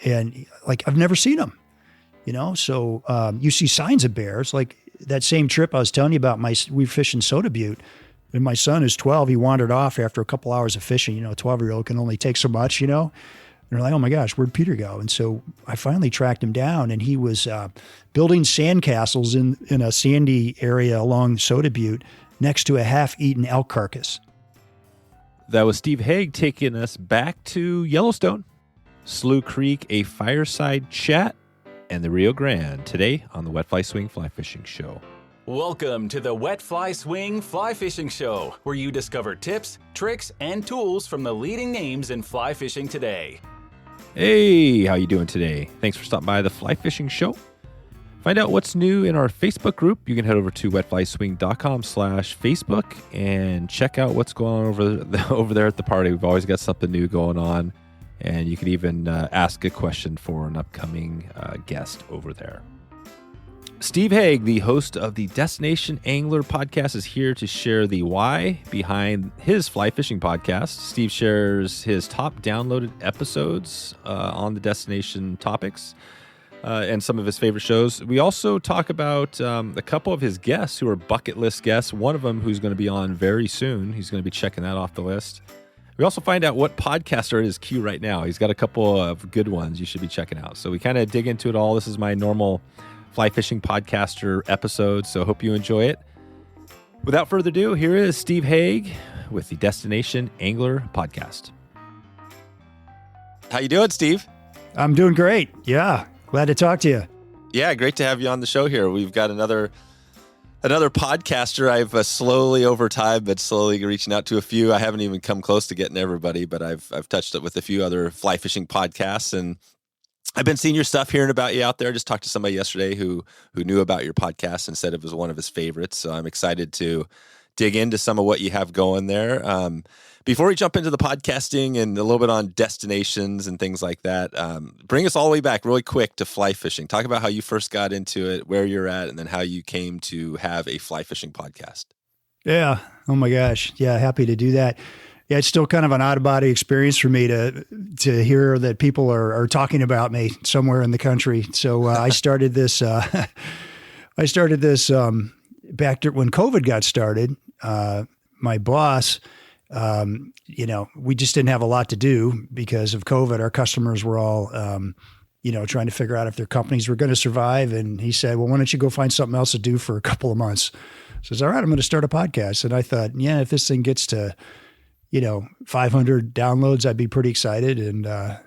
and like I've never seen them, So you see signs of bears, like that same trip I was telling you about. We fished in Soda Butte, and my son is 12. He wandered off after a couple hours of fishing. A 12-year-old can only take so much, And they're like, oh my gosh, where'd Peter go? And so I finally tracked him down, and he was building sandcastles in a sandy area along Soda Butte next to a half-eaten elk carcass. That was Steve Haigh taking us back to Yellowstone, Slough Creek, a fireside chat, and the Rio Grande today on the Wet Fly Swing Fly Fishing Show. Welcome to the Wet Fly Swing Fly Fishing Show, where you discover tips, tricks, and tools from the leading names in fly fishing today. Hey, how you doing today? Thanks for stopping by the Fly Fishing Show. Find out what's new in our Facebook group. You can head over to wetflyswing.com/Facebook and check out what's going on over there at the party. We've always got something new going on, and you can even ask a question for an upcoming guest over there. Steve Haigh, the host of the Destination Angler podcast, is here to share the why behind his fly fishing podcast. Steve shares his top downloaded episodes on the destination topics and some of his favorite shows. We also talk about a couple of his guests who are bucket list guests, one of them who's going to be on very soon. He's going to be checking that off the list. We also find out what podcasts are in his queue right now. He's got a couple of good ones you should be checking out. So we kind of dig into it all. This is my normal fly fishing podcaster episode, so hope you enjoy it. Without further ado, here is Steve Haigh with the Destination Angler podcast. How you doing, Steve? I'm doing great. Yeah, glad to talk to you. Yeah, great to have you on the show here. We've got another podcaster. I've slowly over time been slowly reaching out to a few. I haven't even come close to getting everybody, but I've touched it with a few other fly fishing podcasts, and I've been seeing your stuff, hearing about you out there. Just talked to somebody yesterday who knew about your podcast and said it was one of his favorites. So I'm excited to dig into some of what you have going there. Before we jump into the podcasting and a little bit on destinations and things like that, bring us all the way back really quick to fly fishing. Talk about how you first got into it, where you're at, and then how you came to have a fly fishing podcast. Yeah. Oh my gosh. Yeah. Happy to do that. Yeah, it's still kind of an out-of-body experience for me to hear that people are talking about me somewhere in the country. So I started this. Back when COVID got started. My boss, we just didn't have a lot to do because of COVID. Our customers were all, trying to figure out if their companies were going to survive. And he said, "Well, why don't you go find something else to do for a couple of months?" So I said, "All right, I'm going to start a podcast." And I thought, if this thing gets to 500 downloads, I'd be pretty excited. And,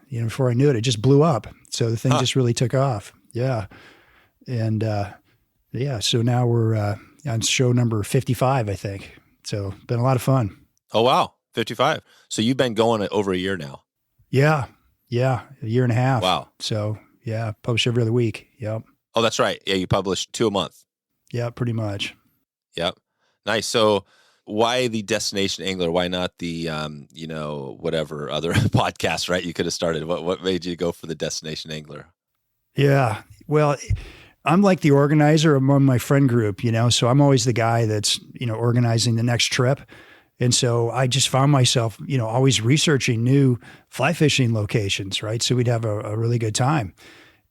before I knew it, it just blew up. So the thing just really took off. Yeah. And, so now we're on show number 55, I think. So been a lot of fun. Oh, wow. 55. So you've been going over a year now. Yeah. A year and a half. Wow. So yeah, publish every other week. Yep. Oh, that's right. Yeah. You publish 2 a month. Yeah, pretty much. Yep. Nice. So why the Destination Angler? Why not the, whatever other podcast, right? You could have started. What made you go for the Destination Angler? Yeah. Well, I'm like the organizer among my friend group, so I'm always the guy that's, organizing the next trip. And so I just found myself, always researching new fly fishing locations, right? So we'd have a really good time.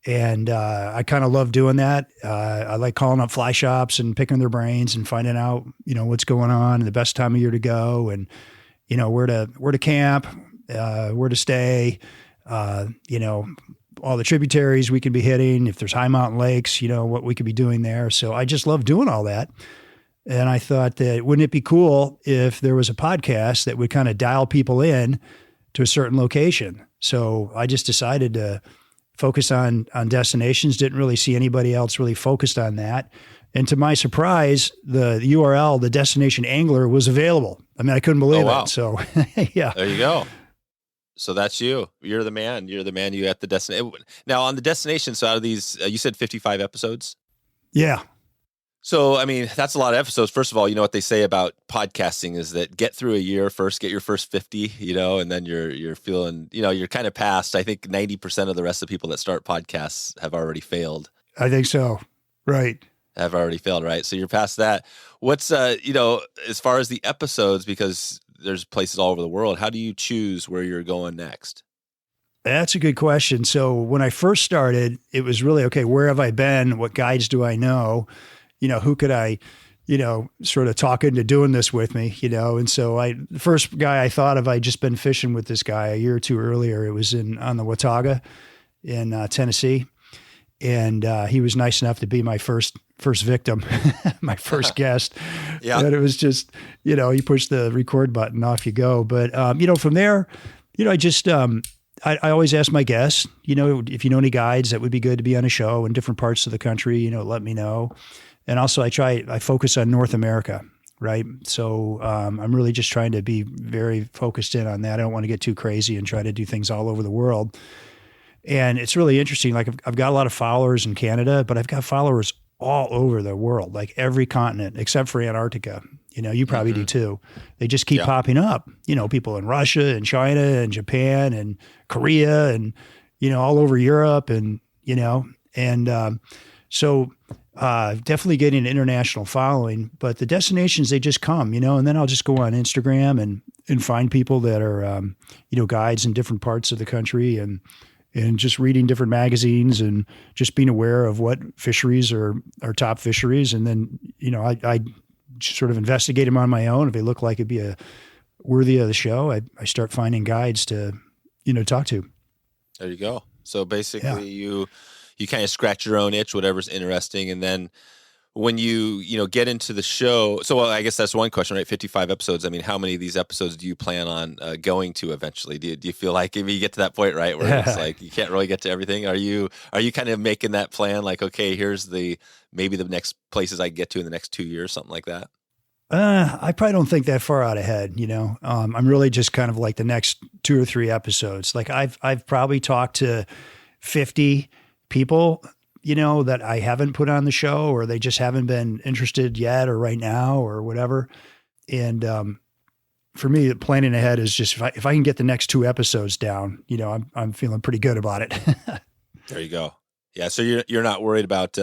And I kind of love doing that. I like calling up fly shops and picking their brains and finding out, what's going on and the best time of year to go and, where to camp, where to stay, all the tributaries we could be hitting, if there's high mountain lakes, what we could be doing there. So I just love doing all that. And I thought that wouldn't it be cool if there was a podcast that would kind of dial people in to a certain location? So I just decided to focus on destinations, didn't really see anybody else really focused on that. And to my surprise, the URL, the Destination Angler, was available. I mean, I couldn't believe it. So yeah. There you go. So that's you. You're the man. You at the destination. Now on the destination, so out of these, you said 55 episodes? Yeah. So, I mean, that's a lot of episodes. First of all, what they say about podcasting is that get through a year first, get your first 50, and then you're feeling, you're kind of past. I think 90% of the rest of the people that start podcasts have already failed. I think so. Right. Have already failed, right? So you're past that. What's, as far as the episodes, because there's places all over the world, how do you choose where you're going next? That's a good question. So when I first started, it was really, okay, where have I been? What guides do I know? Who could I, sort of talk into doing this with me, And so the first guy I thought of, I'd just been fishing with this guy a year or two earlier. It was on the Watauga in Tennessee. And he was nice enough to be my first victim, my first guest. Yeah. And it was just, you push the record button, off you go. But, from there, I just, I always ask my guests, if you know any guides that would be good to be on a show in different parts of the country, let me know. And also I focus on North America, right? So I'm really just trying to be very focused in on that. I don't want to get too crazy and try to do things all over the world. And it's really interesting. Like I've got a lot of followers in Canada, but I've got followers all over the world, like every continent except for Antarctica. You probably do too. They just keep popping up, people in Russia and China and Japan and Korea and, all over Europe and, so definitely getting an international following, but the destinations, they just come, and then I'll just go on Instagram and find people that are, guides in different parts of the country and just reading different magazines and just being aware of what fisheries are top fisheries. And then, I sort of investigate them on my own. If they look like it'd be worthy of the show, I start finding guides to, talk to. There you go. So basically you kind of scratch your own itch, whatever's interesting. And then when you get into the show, so I guess that's one question, right? 55 episodes. I mean, how many of these episodes do you plan on going to eventually? Do you feel like if you get to that point, right, where it's like you can't really get to everything? Are you kind of making that plan? Like, okay, here's maybe the next places I get to in the next 2 years, something like that. I probably don't think that far out ahead. I'm really just kind of like the next 2 or 3 episodes. Like I've probably talked to 50 people, that I haven't put on the show, or they just haven't been interested yet or right now or whatever. And for me, planning ahead is just if I can get the next 2 episodes down, I'm feeling pretty good about it. There you go. Yeah. So you're not worried about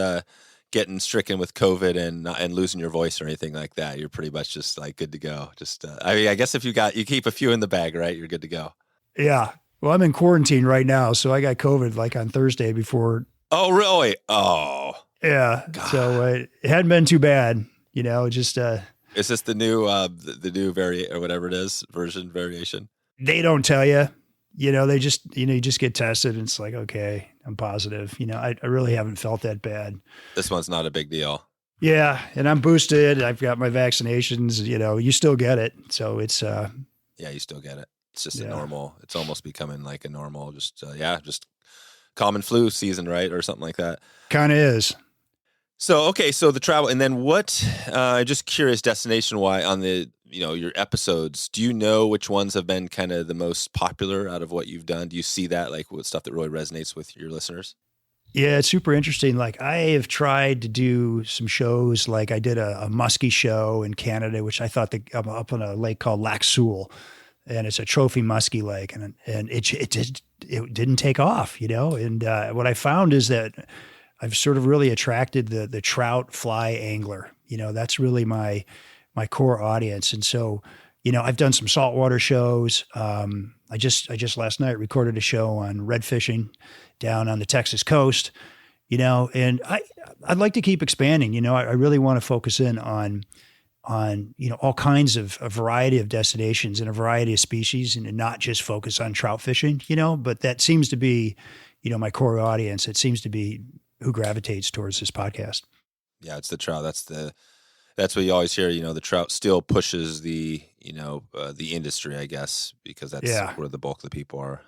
getting stricken with COVID and losing your voice or anything like that. You're pretty much just like good to go. Just I guess if you keep a few in the bag, right, you're good to go. Yeah. Well, I'm in quarantine right now, so I got COVID like on Thursday before. Oh, really? Oh, yeah. God. So it hadn't been too bad, just. Is this the new or whatever it is, variation? They don't tell you, they just, you just get tested and it's like, okay, I'm positive. I really haven't felt that bad. This one's not a big deal. Yeah. And I'm boosted. I've got my vaccinations, you still get it. So it's, yeah, you still get it. It's just a normal, it's almost becoming like a normal, just common flu season, right? Or something like that. Kind of is. So, okay. So the travel, and then what, just curious destination-wise on the, your episodes, do you know which ones have been kind of the most popular out of what you've done? Do you see that, like what stuff that really resonates with your listeners? Yeah, it's super interesting. Like I have tried to do some shows, like I did a muskie show in Canada, which I thought up on a lake called Lac Seul. And it's a trophy muskie lake, and it didn't take off, And what I found is that I've sort of really attracted the trout fly angler. That's really my core audience. And so, I've done some saltwater shows. I just last night recorded a show on red fishing down on the Texas coast. And I'd like to keep expanding. I really want to focus in on all kinds of a variety of destinations and a variety of species, and not just focus on trout fishing, but that seems to be, my core audience. It seems to be who gravitates towards this podcast. Yeah. It's the trout. That's what you always hear, the trout still pushes the industry, I guess, because that's where the bulk of the people are.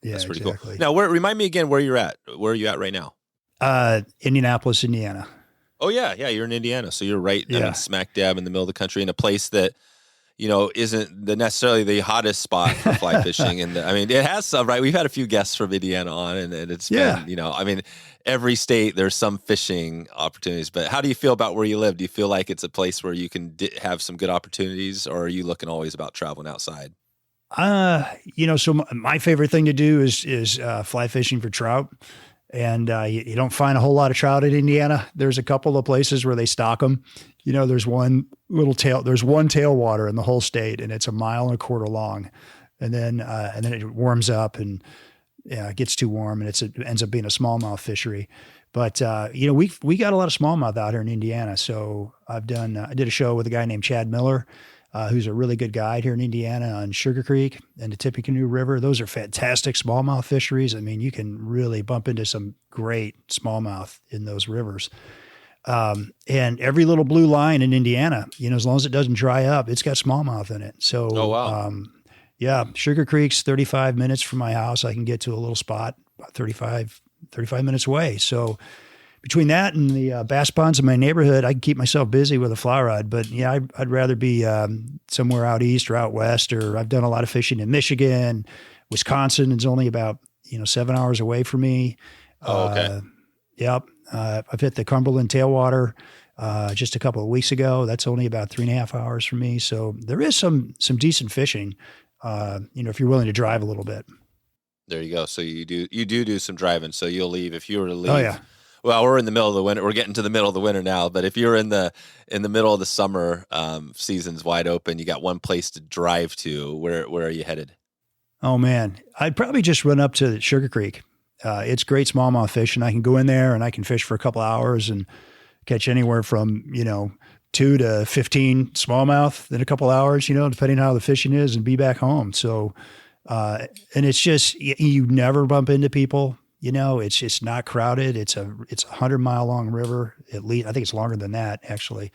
That's pretty cool. Now, remind me again where you're at. Where are you at right now? Indianapolis, Indiana. Oh yeah. You're in Indiana. So you're right smack dab in the middle of the country in a place that, isn't necessarily the hottest spot for fly fishing. And it has some, right? We've had a few guests from Indiana on, and it's been, every state there's some fishing opportunities, but how do you feel about where you live? Do you feel like it's a place where you can have some good opportunities, or are you looking always about traveling outside? So my favorite thing to do is fly fishing for trout. And you don't find a whole lot of trout in Indiana. There's a couple of places where they stock them. There's one tailwater in the whole state, and it's 1.25 miles long. And then it warms up, and it gets too warm and it ends up being a smallmouth fishery. But, we got a lot of smallmouth out here in Indiana. So I did a show with a guy named Chad Miller, who's a really good guide here in Indiana on Sugar Creek and the Nipigon River. Those are fantastic smallmouth fisheries. I mean, you can really bump into some great smallmouth in those rivers. And every little blue line in Indiana, as long as it doesn't dry up, it's got smallmouth in it. So, oh, wow. Sugar Creek's 35 minutes from my house. I can get to a little spot about 35 minutes away. So between that and the bass ponds in my neighborhood, I can keep myself busy with a fly rod. But yeah, I'd rather be somewhere out east or out west, or I've done a lot of fishing in Michigan. Wisconsin is only about 7 hours away from me. Oh, okay. Yep. I've hit the Cumberland tailwater just a couple of weeks ago. That's only about 3.5 hours from me. So there is some decent fishing, if you're willing to drive a little bit. There you go. So you do some driving. So you'll leave if you were to leave. Oh, yeah. Well, we're in the middle of the winter. We're getting to the middle of the winter now. But if you're in the middle of the summer, season's wide open, you got one place to drive to. Where are you headed? Oh man, I'd probably just run up to Sugar Creek. It's great smallmouth fishing. I can go in there and I can fish for a couple hours and catch anywhere from 2 to 15 smallmouth in a couple hours. Depending on how the fishing is, and be back home. So, and it's just you never bump into people. It's not crowded. It's a 100-mile long river, at least. I think it's longer than that, actually.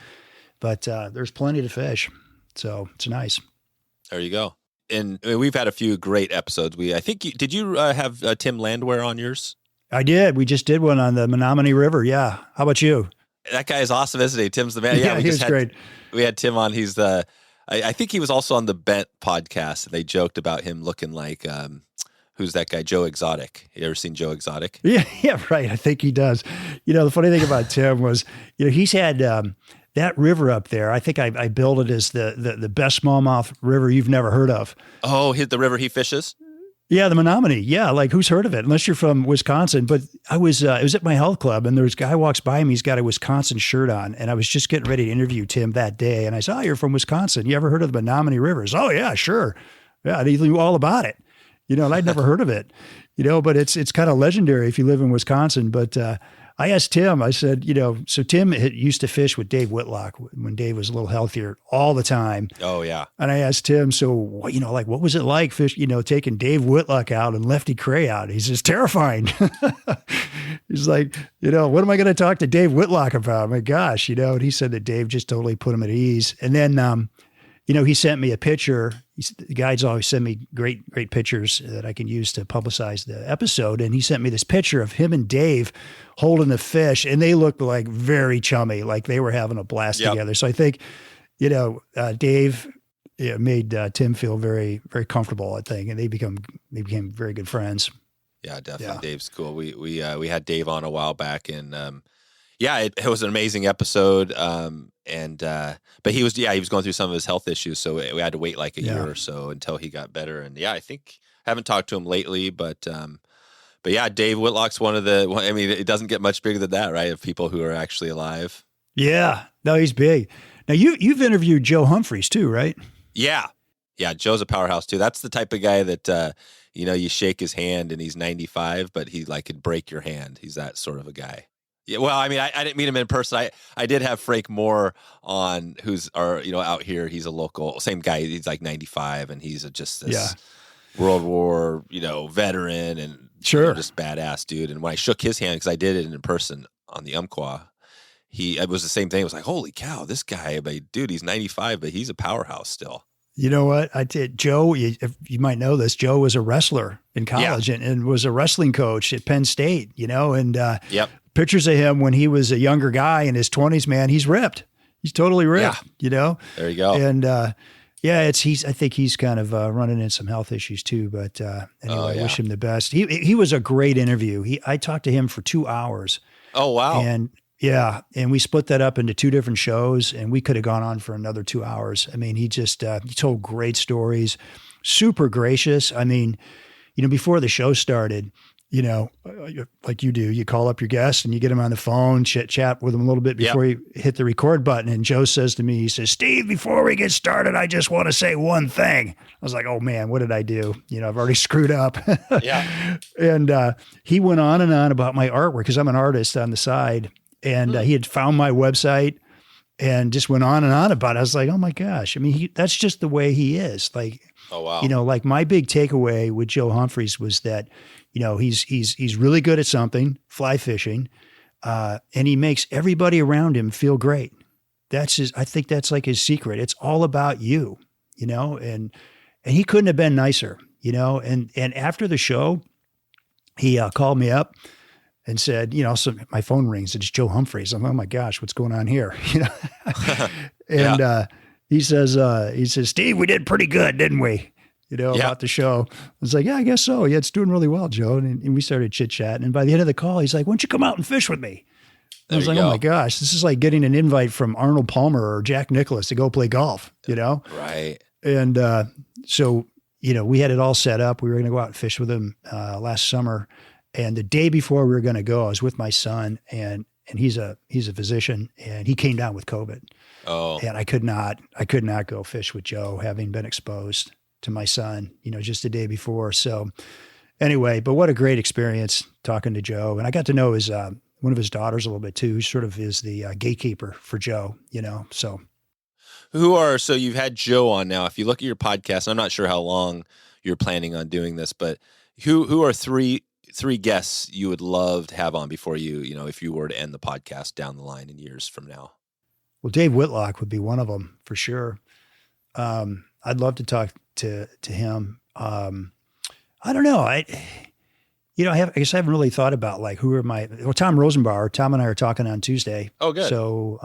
But there's plenty to fish. So it's nice. There you go. And we've had a few great episodes. Did you have Tim Landwehr on yours? I did. We just did one on the Menominee River. Yeah. How about you? That guy is awesome, isn't he? Tim's the man. Yeah, he was great. We had Tim on. He's I think he was also on the Bent podcast. They joked about him looking like, who's that guy? Joe Exotic. You ever seen Joe Exotic? Yeah, right. I think he does. The funny thing about Tim was, he's had that river up there. I think I billed it as the best smallmouth river you've never heard of. Oh, the river he fishes? Yeah, the Menominee. Yeah, like who's heard of it? Unless you're from Wisconsin. But I was, it was at my health club, and there's a guy walks by me. He's got a Wisconsin shirt on, and I was just getting ready to interview Tim that day. And I said, "Oh, you're from Wisconsin. You ever heard of the Menominee Rivers?" "Oh yeah, sure. Yeah, I knew all about it." And I'd never heard of it. But it's kind of legendary if you live in Wisconsin. But I asked Tim. I said, so Tim used to fish with Dave Whitlock when Dave was a little healthier all the time. Oh yeah. And I asked Tim, so what was it like taking Dave Whitlock out and Lefty Cray out? He says, terrifying. He's like, what am I going to talk to Dave Whitlock about? My gosh, and he said that Dave just totally put him at ease. And then, he sent me a picture. The guides always send me great pictures that I can use to publicize the episode. And he sent me this picture of him and Dave holding the fish, and they looked like very chummy, like they were having a blast together. So I think, Dave made Tim feel very, very comfortable, I think, and they became very good friends. Yeah, definitely. Yeah. Dave's cool. We had Dave on a while back, and it was an amazing episode. But he was going through some of his health issues, so we had to wait like a year or so until he got better. And I think I haven't talked to him lately, but yeah, Dave Whitlock's it doesn't get much bigger than that, right? Of people who are actually alive. Yeah, no, he's big. Now you've interviewed Joe Humphreys too, right? Yeah. Joe's a powerhouse too. That's the type of guy that, you shake his hand and he's 95, but he could break your hand. He's that sort of a guy. Yeah, well, I didn't meet him in person. I did have Frank Moore on, who's out here. He's a local, same guy. He's like 95, and he's just this World War, veteran and just badass dude. And when I shook his hand, because I did it in person on the Umpqua, it was the same thing. It was like, holy cow, this guy, dude, he's 95, but he's a powerhouse still. You know what? I did. Joe, you might know this. Joe was a wrestler in college and was a wrestling coach at Penn State, and pictures of him when he was a younger guy in his 20s, man, he's ripped. He's totally ripped, There you go. And I think he's kind of running into some health issues too, but anyway, I wish him the best. He was a great interview. I talked to him for 2 hours. Oh, wow. And we split that up into 2 different shows, and we could have gone on for another 2 hours. I mean, he just he told great stories, super gracious. I mean, before the show started, like you do, you call up your guest and you get them on the phone, chat with them a little bit before you hit the record button. And Joe says to me, he says, Steve, before we get started, I just want to say one thing. I was like, oh man, what did I do? I've already screwed up. Yeah. And he went on and on about my artwork because I'm an artist on the side. And he had found my website and just went on and on about it. I was like, oh my gosh. I mean, that's just the way he is. Like, oh, wow. Like my big takeaway with Joe Humphreys was that, he's really good at something, fly fishing, and he makes everybody around him feel great. I think that's like his secret. It's all about you, and he couldn't have been nicer, and after the show, he called me up and said, so my phone rings. It's Joe Humphreys. I'm like, oh my gosh, what's going on here? And he says, Steve, we did pretty good, didn't we? About the show. I was like, yeah, I guess so. Yeah, it's doing really well, Joe. And we started chit-chatting. And by the end of the call, he's like, why don't you come out and fish with me? I was like, oh my gosh, this is like getting an invite from Arnold Palmer or Jack Nicklaus to go play golf, Right. And so, we had it all set up. We were going to go out and fish with him last summer. And the day before we were going to go, I was with my son, and he's a physician, and he came down with COVID. Oh. And I could not go fish with Joe, having been exposed to my son, just the day before. So anyway, but what a great experience talking to Joe. And I got to know his, one of his daughters a little bit too, who sort of is the gatekeeper for Joe, so. So you've had Joe on now. If you look at your podcast, I'm not sure how long you're planning on doing this, but who are three guests you would love to have on before you, if you were to end the podcast down the line in years from now? Well, Dave Whitlock would be one of them for sure. I'd love to talk to him. I don't know. I guess I haven't really thought about like who are Tom Rosenbauer. Tom and I are talking on Tuesday. Oh, good. So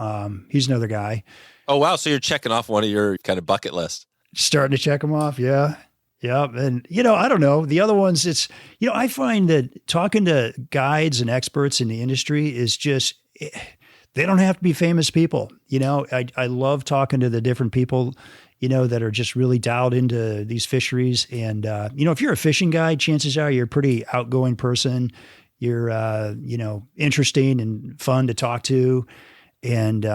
he's another guy. Oh, wow. So you're checking off one of your kind of bucket list. Starting to check them off. Yeah. Yeah. And, I don't know. The other ones, it's, I find that talking to guides and experts in the industry is just, they don't have to be famous people. I love talking to the different people, that are just really dialed into these fisheries. And, if you're a fishing guide, chances are you're a pretty outgoing person. You're, interesting and fun to talk to. And,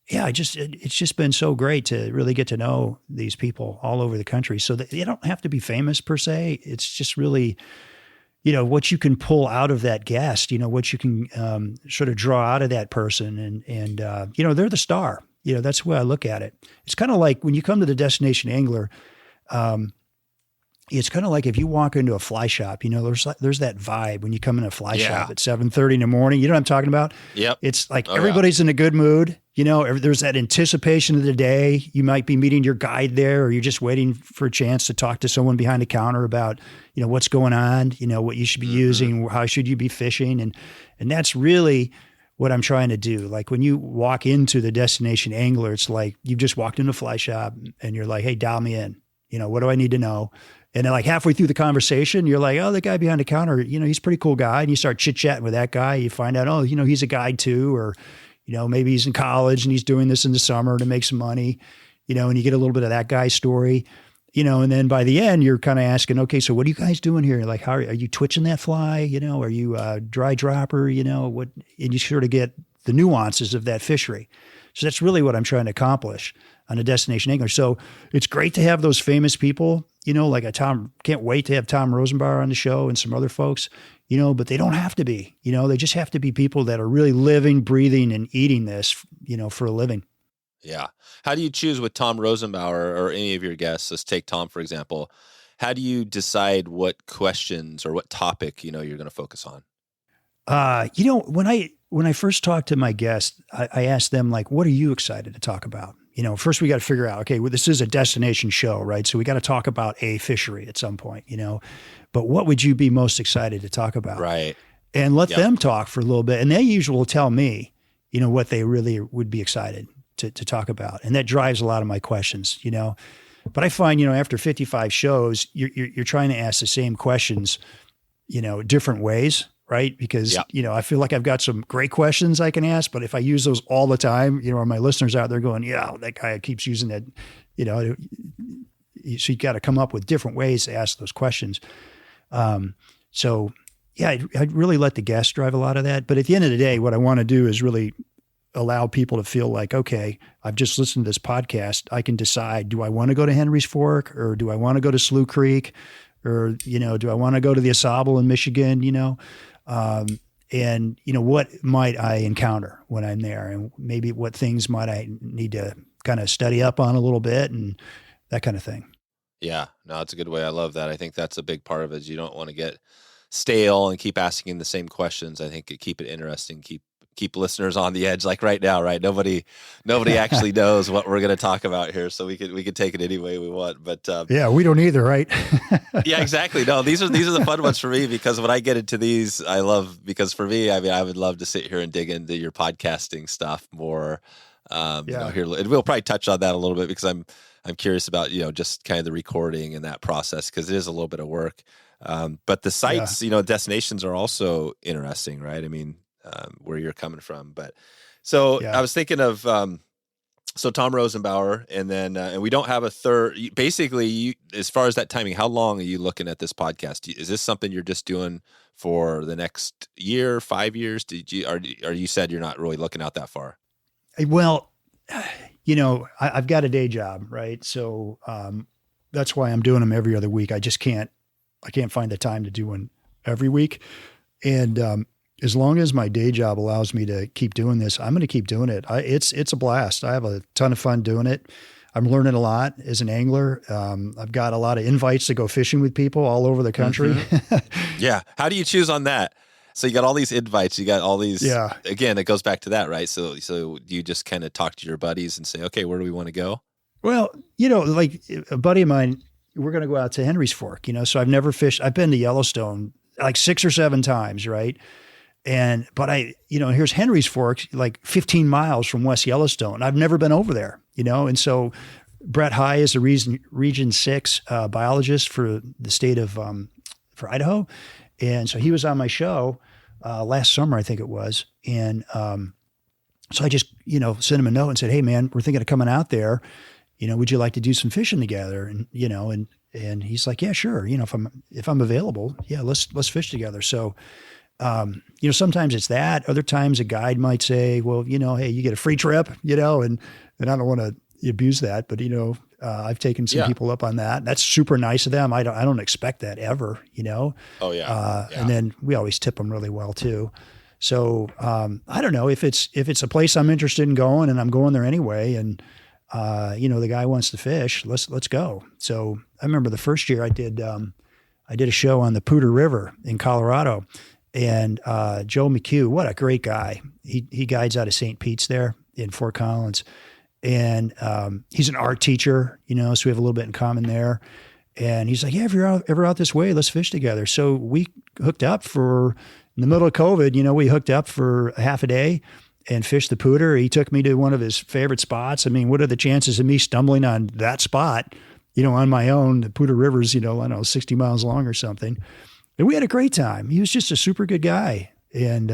it's just been so great to really get to know these people all over the country. So they don't have to be famous per se. It's just really, what you can pull out of that guest, what you can sort of draw out of that person. And they're the star. That's the way I look at it. It's kind of like when you come to the Destination Angler, it's kind of like if you walk into a fly shop, there's that vibe when you come in a fly shop at 7:30 in the morning. You know what I'm talking about? Yep. It's like everybody's in a good mood. There's that anticipation of the day. You might be meeting your guide there, or you're just waiting for a chance to talk to someone behind the counter about, what's going on, what you should be using, how should you be fishing. And that's really what I'm trying to do. Like when you walk into the Destination Angler, it's like you've just walked into a fly shop and you're like, hey, dial me in. What do I need to know? And then like halfway through the conversation, you're like, oh, the guy behind the counter, he's a pretty cool guy. And you start chit-chatting with that guy. You find out, oh, he's a guide too. Or, maybe he's in college and he's doing this in the summer to make some money, and you get a little bit of that guy's story, and then by the end, you're kind of asking, okay, so what are you guys doing here? Like, how are you twitching that fly? Are you a dry dropper? And you sort of get the nuances of that fishery. So that's really what I'm trying to accomplish on a Destination Angler. So it's great to have those famous people, like can't wait to have Tom Rosenbauer on the show and some other folks, but they don't have to be, they just have to be people that are really living, breathing, and eating this, for a living. Yeah. How do you choose with Tom Rosenbauer or any of your guests? Let's take Tom, for example. How do you decide what questions or what topic, you're going to focus on? When I first talked to my guests, I asked them, like, what are you excited to talk about? First we got to figure out, okay, well, this is a destination show, right? So we got to talk about a fishery at some point, but what would you be most excited to talk about? Right. And let them talk for a little bit. And they usually will tell me, what they really would be excited to talk about. And that drives a lot of my questions, but I find, after 55 shows, you're trying to ask the same questions, different ways. Right. Because, I feel like I've got some great questions I can ask, but if I use those all the time, my listeners out there going, yeah, that guy keeps using that, so you got to come up with different ways to ask those questions. So I'd really let the guests drive a lot of that. But at the end of the day, what I want to do is really allow people to feel like, okay, I've just listened to this podcast. I can decide, do I want to go to Henry's Fork, or do I want to go to Slough Creek, or, do I want to go to the Asable in Michigan, and, what might I encounter when I'm there, and maybe what things might I need to kind of study up on a little bit and that kind of thing. Yeah, no, it's a good way. I love that. I think that's a big part of it. Is you don't want to get stale and keep asking the same questions. I think keep it interesting, keep listeners on the edge. Like right now, right? Nobody actually knows what we're going to talk about here, so we could take it any way we want. But yeah, we don't either, right? Yeah, exactly. No, these are the fun ones for me, because when I get into these, I love, because for me, I mean, I would love to sit here and dig into your podcasting stuff more. Here, and we'll probably touch on that a little bit, because I'm curious about, just kind of the recording and that process, because it is a little bit of work. But the sites, destinations are also interesting, right? I mean, where you're coming from. But so I was thinking of, so Tom Rosenbauer, and then, and we don't have a third, basically, as far as that timing, how long are you looking at this podcast? Is this something you're just doing for the next year, 5 years? Or you said you're not really looking out that far? Well, I've got a day job, right? So, that's why I'm doing them every other week. I can't find the time to do one every week. And, as long as my day job allows me to keep doing this, I'm going to keep doing it. It's a blast. I have a ton of fun doing it. I'm learning a lot as an angler. I've got a lot of invites to go fishing with people all over the country. Mm-hmm. Yeah. How do you choose on that? So you got all these invites, you got all these, again, it goes back to that, right? So you just kind of talk to your buddies and say, okay, where do we want to go? Well, like a buddy of mine, we're going to go out to Henry's Fork, so I've never fished. I've been to Yellowstone like 6 or 7 times. Right. But here's Henry's Fork, like 15 miles from West Yellowstone. I've never been over there, and so Brett Haigh is a region 6 biologist for the state of, for Idaho. And so he was on my show last summer, I think it was. And so I just, sent him a note and said, hey man, we're thinking of coming out there. Would you like to do some fishing together? And, and he's like, yeah, sure. If I'm available, yeah, let's fish together. So, sometimes it's that. Other times a guide might say, well, hey, you get a free trip, and I don't want to abuse that, but I've taken some people up on that. That's super nice of them. I don't expect that ever, Oh yeah. And then we always tip them really well too. So, I don't know if it's a place I'm interested in going and I'm going there anyway. And, the guy wants to fish, let's go. So I remember the first year I did a show on the Poudre River in Colorado. And Joe McHugh, what a great guy. He guides out of St. Pete's there in Fort Collins. And he's an art teacher, so we have a little bit in common there. And he's like, yeah, if you're ever out this way, let's fish together. So we hooked up in the middle of COVID, we hooked up for a half a day and fished the Poudre. He took me to one of his favorite spots. I mean, what are the chances of me stumbling on that spot, on my own? The Poudre River's, 60 miles long or something. And we had a great time. He was just a super good guy. And,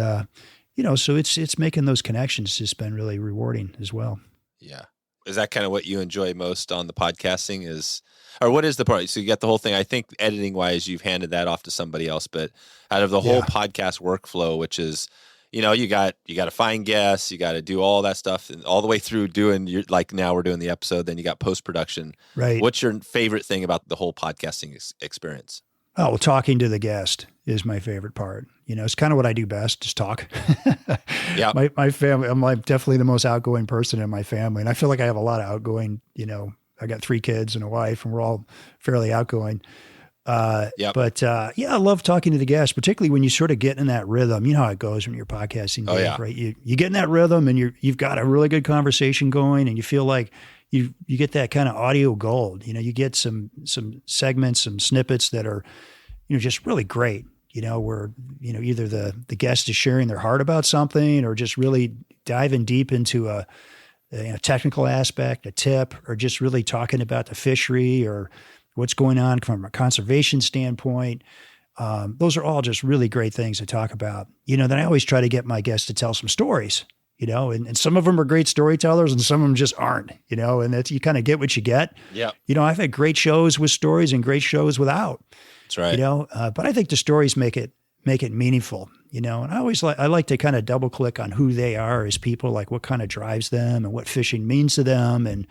so it's making those connections just been really rewarding as well. Yeah. Is that kind of what you enjoy most on the podcasting or what is the part? So you got the whole thing. I think editing wise, you've handed that off to somebody else, but out of the whole podcast workflow, which is, you got to find guests, you got to do all that stuff and all the way through doing like now we're doing the episode, then you got post-production. Right. What's your favorite thing about the whole podcasting experience? Oh, well, talking to the guest is my favorite part. It's kind of what I do best, just talk. Yeah. My family, I'm like definitely the most outgoing person in my family. And I feel like I have a lot of outgoing, I got 3 kids and a wife and we're all fairly outgoing. But I love talking to the guests, particularly when you sort of get in that rhythm. You know how it goes when you're podcasting, Dave, right? You get in that rhythm and you've got a really good conversation going and you feel like you get that kind of audio gold. You get some segments, some snippets that are, just really great. Where either the guest is sharing their heart about something, or just really diving deep into a technical aspect, a tip, or just really talking about the fishery or what's going on from a conservation standpoint. Those are all just really great things to talk about. Then I always try to get my guests to tell some stories. And some of them are great storytellers and some of them just aren't, and that's, you kind of get what you get. Yeah. I've had great shows with stories and great shows without. That's right. But I think the stories make it make it meaningful, and I like to kind of double click on who they are as people, like what kind of drives them and what fishing means to them, and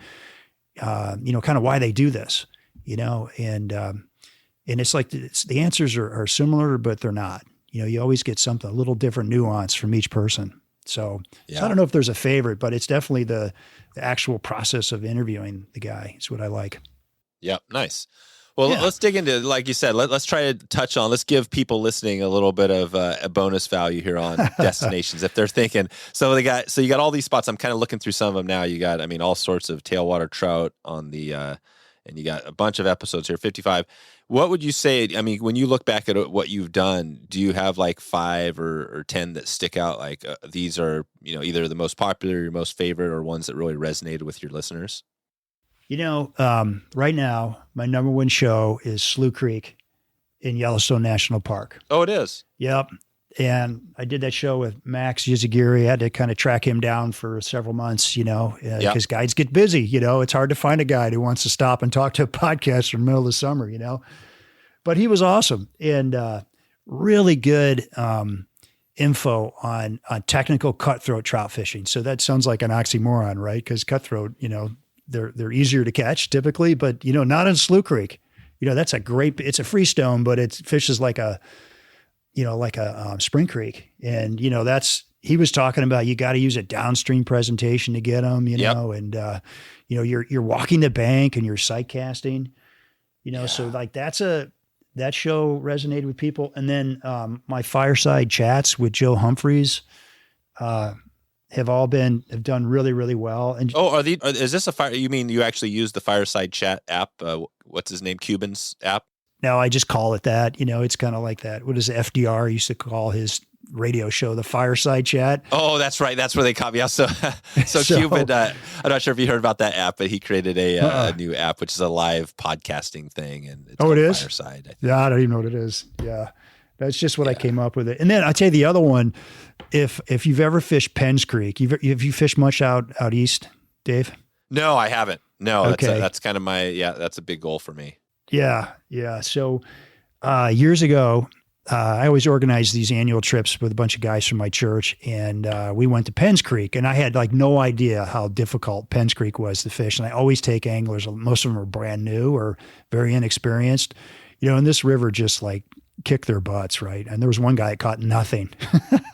kind of why they do this, and it's like the answers are similar, but they're not. You always get something a little different nuance from each person. So I don't know if there's a favorite, but it's definitely the actual process of interviewing the guy is what I like. Yep. Nice. Well, let's dig into, like you said, let's try to let's give people listening a little bit of a bonus value here on destinations. If they're thinking, so you got all these spots. I'm kind of looking through some of them now. You got, all sorts of tailwater trout on the, and you got a bunch of episodes here, 55. What would you say, when you look back at what you've done, do you have like 5 or 10 that stick out? Like these are, either the most popular, your most favorite, or ones that really resonated with your listeners? Right now, my number one show is Slough Creek in Yellowstone National Park. Oh, it is? Yep. And I did that show with Max Yzaguirre. I had to kind of track him down for several months, because guides get busy. It's hard to find a guide who wants to stop and talk to a podcaster in the middle of the summer, But he was awesome and really good info on technical cutthroat trout fishing. So that sounds like an oxymoron, right? Because cutthroat, they're easier to catch typically, but not in Slough Creek. That's it's a freestone, but it fishes like a Spring Creek. And, he was talking about, you got to use a downstream presentation to get them, and, you're walking the bank and you're sight casting, so like that show resonated with people. And then, my fireside chats with Joe Humphreys, have done really, really well. And is this you mean you actually use the fireside chat app? What's his name? Cuban's app? No, I just call it that. It's kind of like that. What is FDR used to call his radio show, the fireside chat? Oh, that's right. That's where they caught me out. So Cuban, I'm not sure if you heard about that app, but he created a new app, which is a live podcasting thing. And it's it is? Fireside, I think. Yeah, I don't even know what it is. Yeah. That's just what I came up with it. And then I'll tell you the other one, if you've ever fished Penn's Creek, have you fished much out east, Dave? No, I haven't. No, okay. That's kind of that's a big goal for me. Yeah. Yeah. So years ago, I always organized these annual trips with a bunch of guys from my church, and we went to Penn's Creek, and I had like no idea how difficult Penn's Creek was to fish. And I always take anglers, most of them are brand new or very inexperienced, and this river just like kicked their butts, right? And there was one guy that caught nothing.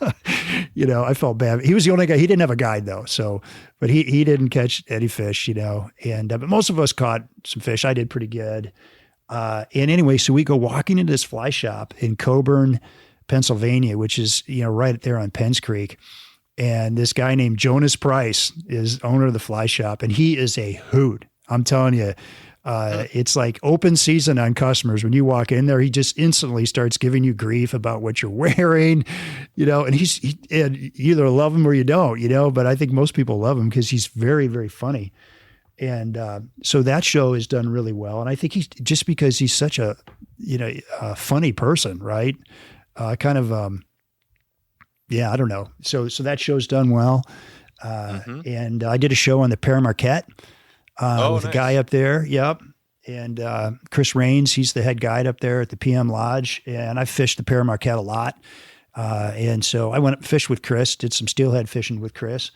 I felt bad. He was the only guy. He didn't have a guide though, but he didn't catch any fish, and but most of us caught some fish. I did pretty good. And anyway, so we go walking into this fly shop in Coburn, Pennsylvania, which is, right there on Penn's Creek. And this guy named Jonas Price is owner of the fly shop, and he is a hoot. I'm telling you, it's like open season on customers. When you walk in there, he just instantly starts giving you grief about what you're wearing, and and you either love him or you don't, but I think most people love him because he's very, very funny. And so that show is done really well. And I think he's just because he's such a funny person, right? I don't know. So that show's done well. And I did a show on the Pere Marquette with a guy up there. Yep. And Chris Raines, he's the head guide up there at the PM Lodge. And I fished the Pere Marquette a lot. And so I went up and fished with Chris, did some steelhead fishing with Chris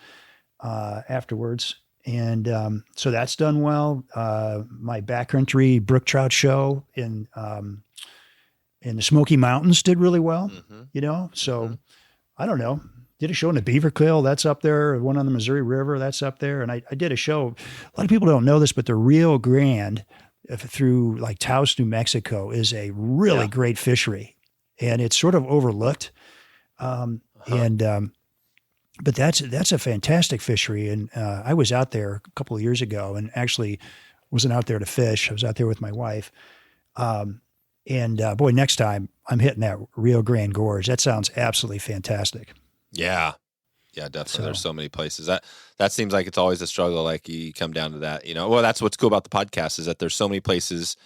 afterwards. And so that's done well. My backcountry brook trout show in the Smoky Mountains did really well, So I don't know. Did a show in the Beaver Kill, that's up there. One on the Missouri River, that's up there. And I did a show. A lot of people don't know this, but the Rio Grande through like Taos, New Mexico is a really great fishery. And it's sort of overlooked. But that's a fantastic fishery. And I was out there a couple of years ago and actually wasn't out there to fish. I was out there with my wife. Boy, next time I'm hitting that Rio Grande Gorge. That sounds absolutely fantastic. Yeah. Yeah, definitely. So, there's so many places. That seems like it's always a struggle. Like you come down to that, Well, that's what's cool about the podcast is that there's so many places.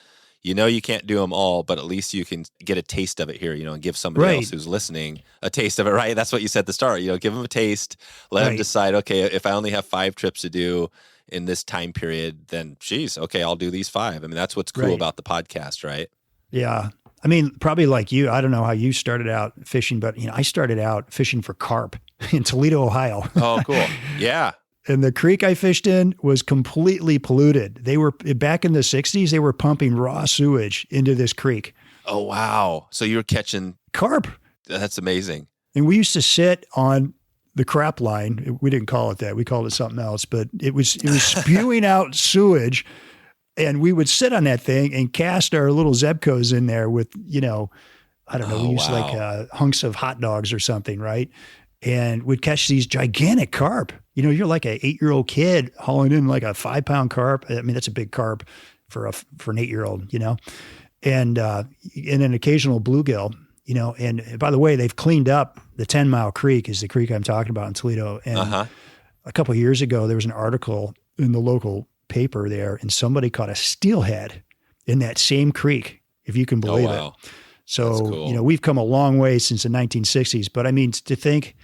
You can't do them all, but at least you can get a taste of it here, and give somebody else who's listening a taste of it, right? That's what you said at the start, give them a taste, let them decide, okay, if I only have 5 trips to do in this time period, then geez, okay, I'll do these 5. I mean, that's what's cool about the podcast, right? Yeah. I mean, probably like you. I don't know how you started out fishing, but I started out fishing for carp in Toledo, Ohio. Oh, cool. Yeah. And the creek I fished in was completely polluted. They were back in the 60s, they were pumping raw sewage into this creek. Oh, wow. So you were catching carp. That's amazing. And we used to sit on the crap line. We didn't call it that. We called it something else, but it was spewing out sewage. And we would sit on that thing and cast our little Zebcos in there with, I don't know, we used like hunks of hot dogs or something, right? And we'd catch these gigantic carp. You're like an 8-year-old kid hauling in like a 5-pound carp. I mean, that's a big carp for an 8-year-old, and an occasional bluegill, and by the way, they've cleaned up the 10 Mile Creek is the creek I'm talking about in Toledo. And a couple of years ago, there was an article in the local paper there, and somebody caught a steelhead in that same creek, if you can believe it. So, cool. We've come a long way since the 1960s, but I mean, to think,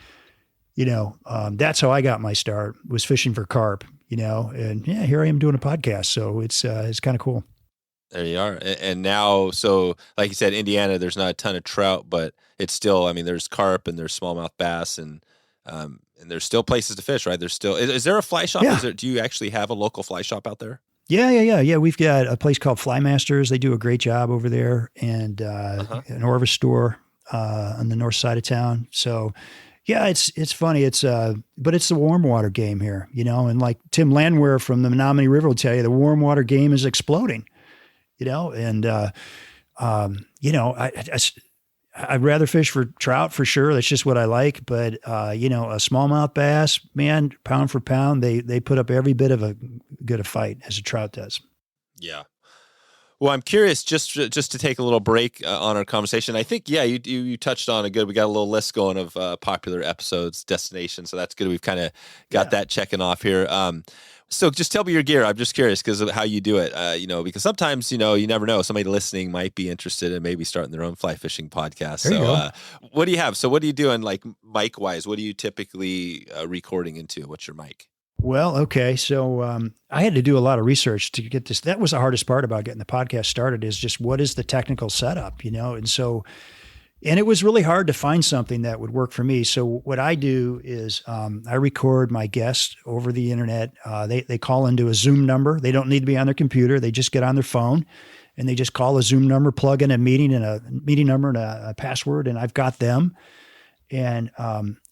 that's how I got my start, was fishing for carp, and here I am doing a podcast. So it's kind of cool. There you are. And now, so like you said, Indiana, there's not a ton of trout, but it's still, I mean, there's carp and there's smallmouth bass and there's still places to fish, right? There's still, is there a fly shop? Yeah. Do you actually have a local fly shop out there? Yeah. We've got a place called Fly Masters. They do a great job over there, and an Orvis store on the north side of town. So yeah, it's funny. But it's the warm water game here, and like Tim Landwehr from the Menominee River will tell you, the warm water game is exploding, and I'd rather fish for trout for sure. That's just what I like. But, a smallmouth bass, man, pound for pound, they put up every bit of a good a fight as a trout does. Yeah. Well, I'm curious, just to take a little break on our conversation. I think, you touched on we got a little list going of popular episodes, destinations. So that's good. We've kind of got that checking off here. So just tell me your gear. I'm just curious because of how you do it, because sometimes, you never know. Somebody listening might be interested in maybe starting their own fly fishing podcast. So what do you have? So what are you doing like mic wise? What are you typically recording into? What's your mic? Well, okay. So I had to do a lot of research to get this. That was the hardest part about getting the podcast started, is just what is the technical setup, and it was really hard to find something that would work for me. So what I do is I record my guests over the internet. They call into a Zoom number. They don't need to be on their computer. They just get on their phone and they just call a Zoom number, plug in a meeting number and a password, and I've got them. And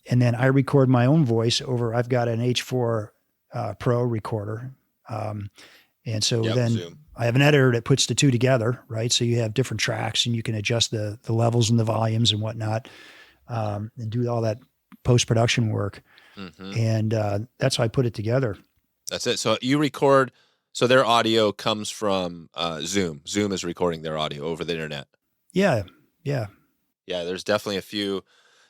then I record my own voice over. I've got an H4 Pro recorder. And so then Zoom. I have an editor that puts the two together, right? So you have different tracks and you can adjust the levels and the volumes and whatnot, and do all that post-production work. Mm-hmm. And that's how I put it together. That's it. So you record, so their audio comes from Zoom. Zoom is recording their audio over the internet. Yeah. Yeah, there's definitely a few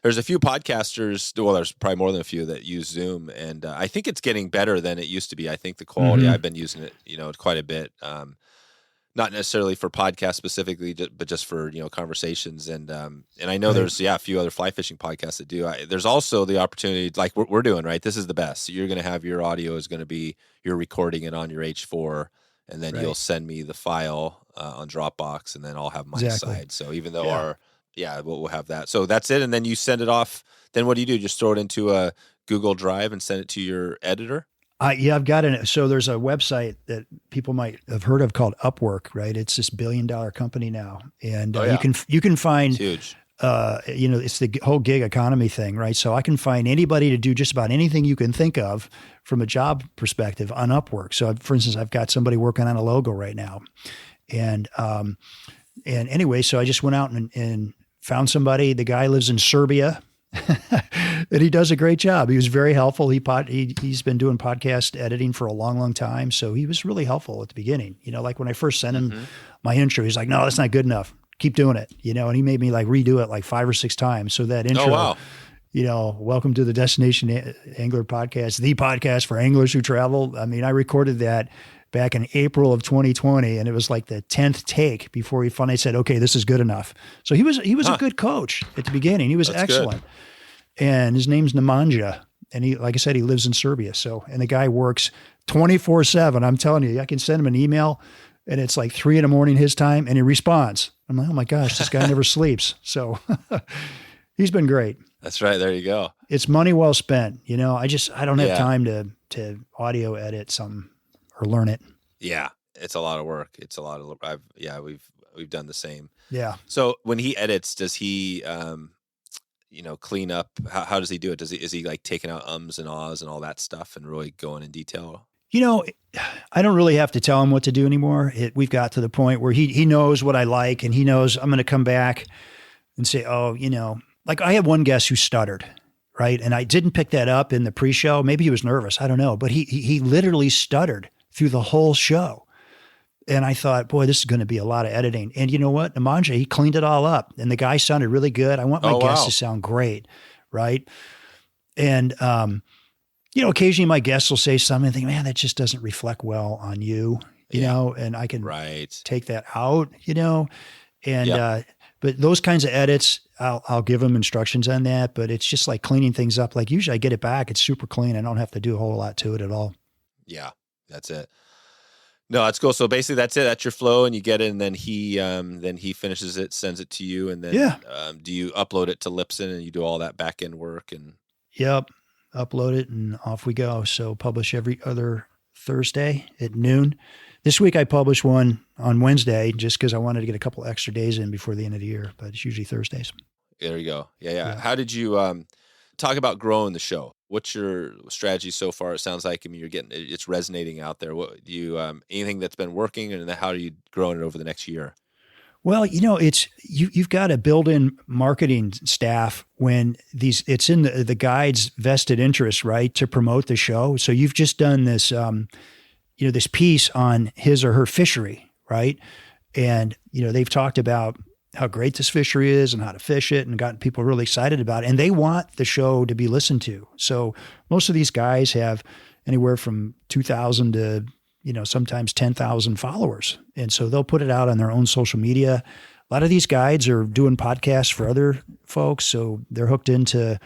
podcasters, well, there's probably more than a few that use Zoom, and I think it's getting better than it used to be. I think the quality, I've been using it, quite a bit, not necessarily for podcasts specifically, but just for, conversations. And I know there's, a few other fly fishing podcasts that do. There's also the opportunity, like we're doing, right? This is the best. So you're going to have your audio is going to be, you're recording it on your H4, and then you'll send me the file on Dropbox, and then I'll have my side. So even though we'll have that. So that's it. And then you send it off. Then what do you do? Just throw it into a Google Drive and send it to your editor? I've got it. So there's a website that people might have heard of called Upwork, right? It's this $1 billion company now. And you can find, it's huge. It's the whole gig economy thing, right? So I can find anybody to do just about anything you can think of from a job perspective on Upwork. So for instance, I've got somebody working on a logo right now. And anyway, so I just went out and found somebody. The guy lives in Serbia, and he does a great job. He was very helpful. He's been doing podcast editing for a long, long time. So he was really helpful at the beginning. Like when I first sent him my intro, he's like, "No, that's not good enough. Keep doing it." And he made me like redo it like 5 or 6 times. So that intro, welcome to the Destination Angler Podcast, the podcast for anglers who travel. I mean, I recorded that back in April of 2020, and it was like the 10th take before he finally said, "Okay, this is good enough." So he was a good coach at the beginning. He was excellent. Good. And his name's Nemanja, and he, like I said, he lives in Serbia. So, and the guy works 24/7. I'm telling you, I can send him an email and it's like 3 a.m. his time, and he responds. I'm like, oh my gosh, this guy never sleeps. So he's been great. That's right. There you go. It's money well spent. I don't have Yeah. time to audio edit something or learn it. Yeah. It's a lot of work. It's a lot of, we've done the same. Yeah. So when he edits, does he, clean up? How does he do it? Is he like taking out ums and ahs and all that stuff and really going in detail? I don't really have to tell him what to do anymore. We've got to the point where he knows what I like, and he knows I'm going to come back and say, like I had one guest who stuttered, right? And I didn't pick that up in the pre-show. Maybe he was nervous. I don't know. But he literally stuttered through the whole show. And I thought, boy, this is going to be a lot of editing. And you know what? Nemanja, he cleaned it all up. And the guy sounded really good. I want my guests to sound great, right? And, occasionally my guests will say something and think, man, that just doesn't reflect well on you, and I can take that out, and, but those kinds of edits, I'll give them instructions on that, but it's just like cleaning things up. Like usually I get it back. It's super clean. I don't have to do a whole lot to it at all. Yeah, that's it. No, that's cool. So basically that's it. That's your flow, and you get it, and then he finishes it, sends it to you. And then, do you upload it to Libsyn and you do all that back end work? And Yep. Upload it and off we go. So publish every other Thursday at noon. This week I published one on Wednesday just because I wanted to get a couple extra days in before the end of the year, but it's usually Thursdays. There you go. Yeah. How did you talk about growing the show? What's your strategy so far? It sounds like it's resonating out there. What do you anything that's been working, and how are you growing it over the next year? Well, it's you've got a built-in marketing staff when it's in the guide's vested interest, right, to promote the show. So you've just done this, this piece on his or her fishery, right? And they've talked about how great this fishery is and how to fish it, and gotten people really excited about it. And they want the show to be listened to. So most of these guys have anywhere from 2,000 to sometimes 10,000 followers. And so they'll put it out on their own social media. A lot of these guides are doing podcasts for other folks. So they're hooked into,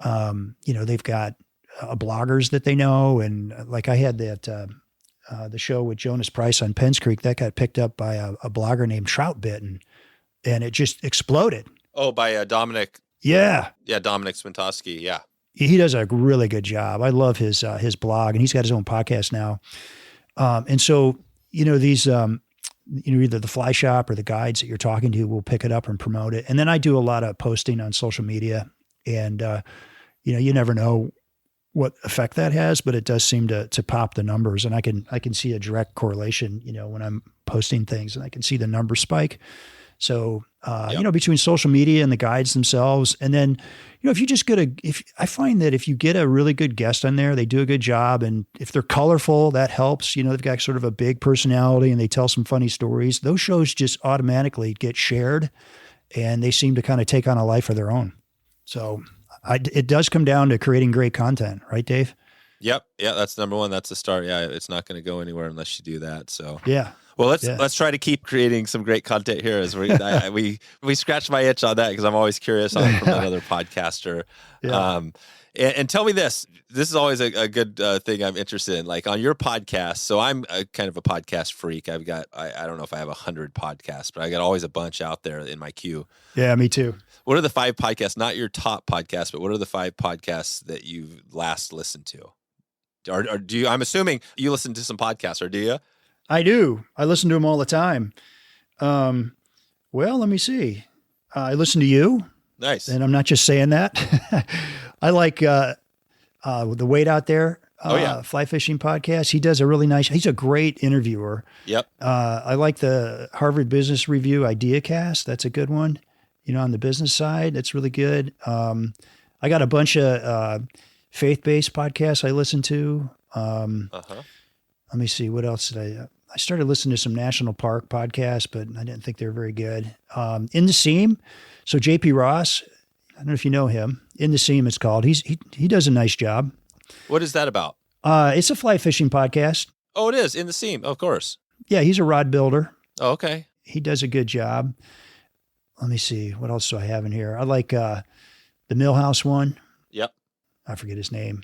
they've got bloggers that they know. And like I had that, the show with Jonas Price on Penn Creek, that got picked up by a blogger named Trout Bitten, and it just exploded. Oh, by Domenick. Yeah. Yeah. Domenick Swentosky. Yeah. He does a really good job. I love his blog, and he's got his own podcast now. And so, these, either the fly shop or the guides that you're talking to will pick it up and promote it. And then I do a lot of posting on social media, and, you never know what effect that has, but it does seem to pop the numbers. And I can see a direct correlation, when I'm posting things, and I can see the number spike. So, between social media and the guides themselves, and then, if you just I find that if you get a really good guest on there, they do a good job. And if they're colorful, that helps. They've got sort of a big personality and they tell some funny stories. Those shows just automatically get shared, and they seem to kind of take on a life of their own. So it does come down to creating great content, right, Dave? Yep. Yeah. That's number one. That's the start. Yeah. It's not going to go anywhere unless you do that. So yeah. Well, let's try to keep creating some great content here. As we scratch my itch on that, because I'm always curious from another podcaster. Yeah. And tell me this. This is always a good thing I'm interested in. Like on your podcast. So I'm kind of a podcast freak. I've got I don't know if I have 100 podcasts, but I got always a bunch out there in my queue. Yeah, me too. What are the 5 podcasts? Not your top podcasts, but what are the 5 podcasts that you've last listened to? Or do you? I'm assuming you listen to some podcasts, or do you? I do. I listen to them all the time. Well, let me see. I listen to you. Nice. And I'm not just saying that. I like the Wade Out There fly fishing podcast. He does a really nice, he's a great interviewer. Yep. I like the Harvard Business Review Idea Cast. That's a good one. On the business side, that's really good. I got a bunch of faith-based podcasts I listen to. Let me see. What else did I started listening to some national park podcasts, but I didn't think they were very good. In the Seam. So JP Ross, I don't know if you know him. In the Seam, it's called. He does a nice job. What is that about? It's a fly fishing podcast. Oh, it is. In the Seam, of course. Yeah, he's a rod builder. Oh, okay. He does a good job. Let me see. What else do I have in here? I like the Millhouse one. Yep. I forget his name.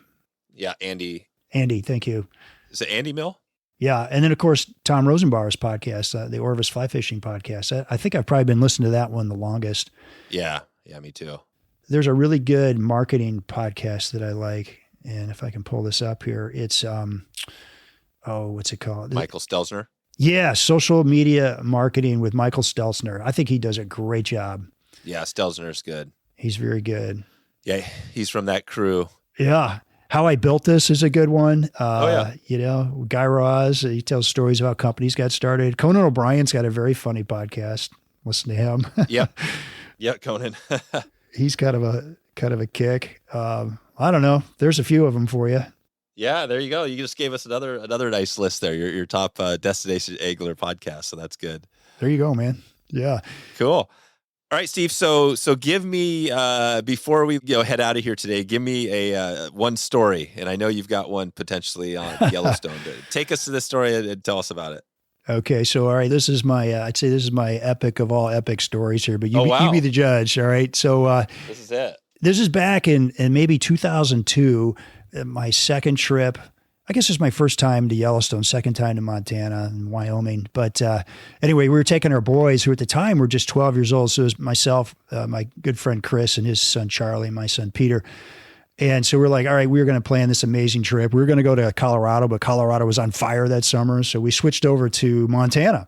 Yeah, Andy. Andy, thank you. Is it Andy Mill? Yeah. And then, of course, Tom Rosenbauer's podcast, the Orvis Fly Fishing Podcast. I think I've probably been listening to that one the longest. Yeah. Yeah, me too. There's a really good marketing podcast that I like. And if I can pull this up here, it's, what's it called? Michael Stelzner. Yeah. Social media marketing with Michael Stelzner. I think he does a great job. Yeah. Stelzner's good. He's very good. Yeah. He's from that crew. Yeah. How I Built This is a good one. Yeah. You know, Guy Raz, he tells stories about companies got started. Conan O'Brien's got a very funny podcast. Listen to him. Yep. Yeah, Conan. He's kind of a kick. I don't know. There's a few of them for you. Yeah, there you go. You just gave us another nice list there. Your top destination angler podcast. So that's good. There you go, man. Yeah. Cool. All right, Steve. So give me before we head out of here today, give me a one story, and I know you've got one potentially on Yellowstone. Take us to this story and tell us about it. Okay, so all right, this is my I'd say this is my epic of all epic stories here, but you be the judge. All right, so this is it. This is back in maybe 2002, my second trip. I guess it's my first time to Yellowstone, second time to Montana and Wyoming. But anyway, we were taking our boys who at the time were just 12 years old. So it was myself, my good friend Chris and his son Charlie, and my son Peter. And so we're like, all right, we were going to plan this amazing trip. We were going to go to Colorado, but Colorado was on fire that summer. So we switched over to Montana.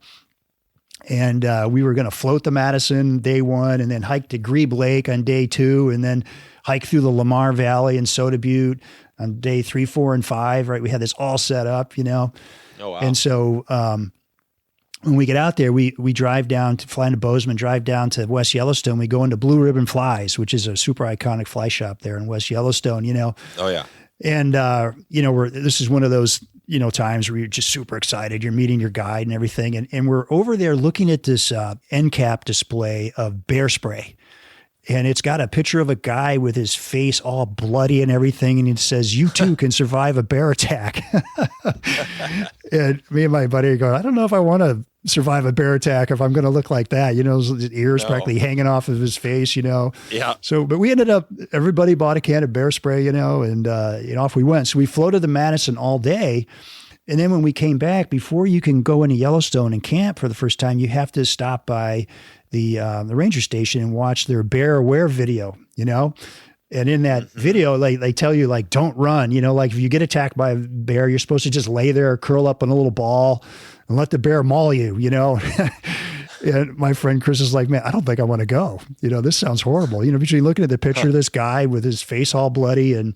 And we were going to float the Madison day one and then hike to Grebe Lake on day two and then hike through the Lamar Valley and Soda Butte on day 3, 4, and 5, right? We had this all set up, you know? Oh, wow. And so when we get out there, we drive down to fly into Bozeman, drive down to West Yellowstone. We go into Blue Ribbon Flies, which is a super iconic fly shop there in West Yellowstone, you know? Oh, yeah. And, this is one of those, times where you're just super excited. You're meeting your guide and everything. And we're over there looking at this end cap display of bear spray. And it's got a picture of a guy with his face all bloody and everything. And it says, "You too can survive a bear attack." And me and my buddy are going, I don't know if I want to survive a bear attack if I'm going to look like that. His ears practically hanging off of his face, Yeah. So, but we ended up, everybody bought a can of bear spray, and off we went. So we floated the Madison all day. And then when we came back, before you can go into Yellowstone and camp for the first time, you have to stop by the ranger station and watch their bear aware video, And in that video, they tell you, like, don't run, like if you get attacked by a bear, you're supposed to just lay there, curl up in a little ball and let the bear maul you, And my friend Chris is like, man, I don't think I want to go. This sounds horrible. Between looking at the picture of this guy with his face all bloody and,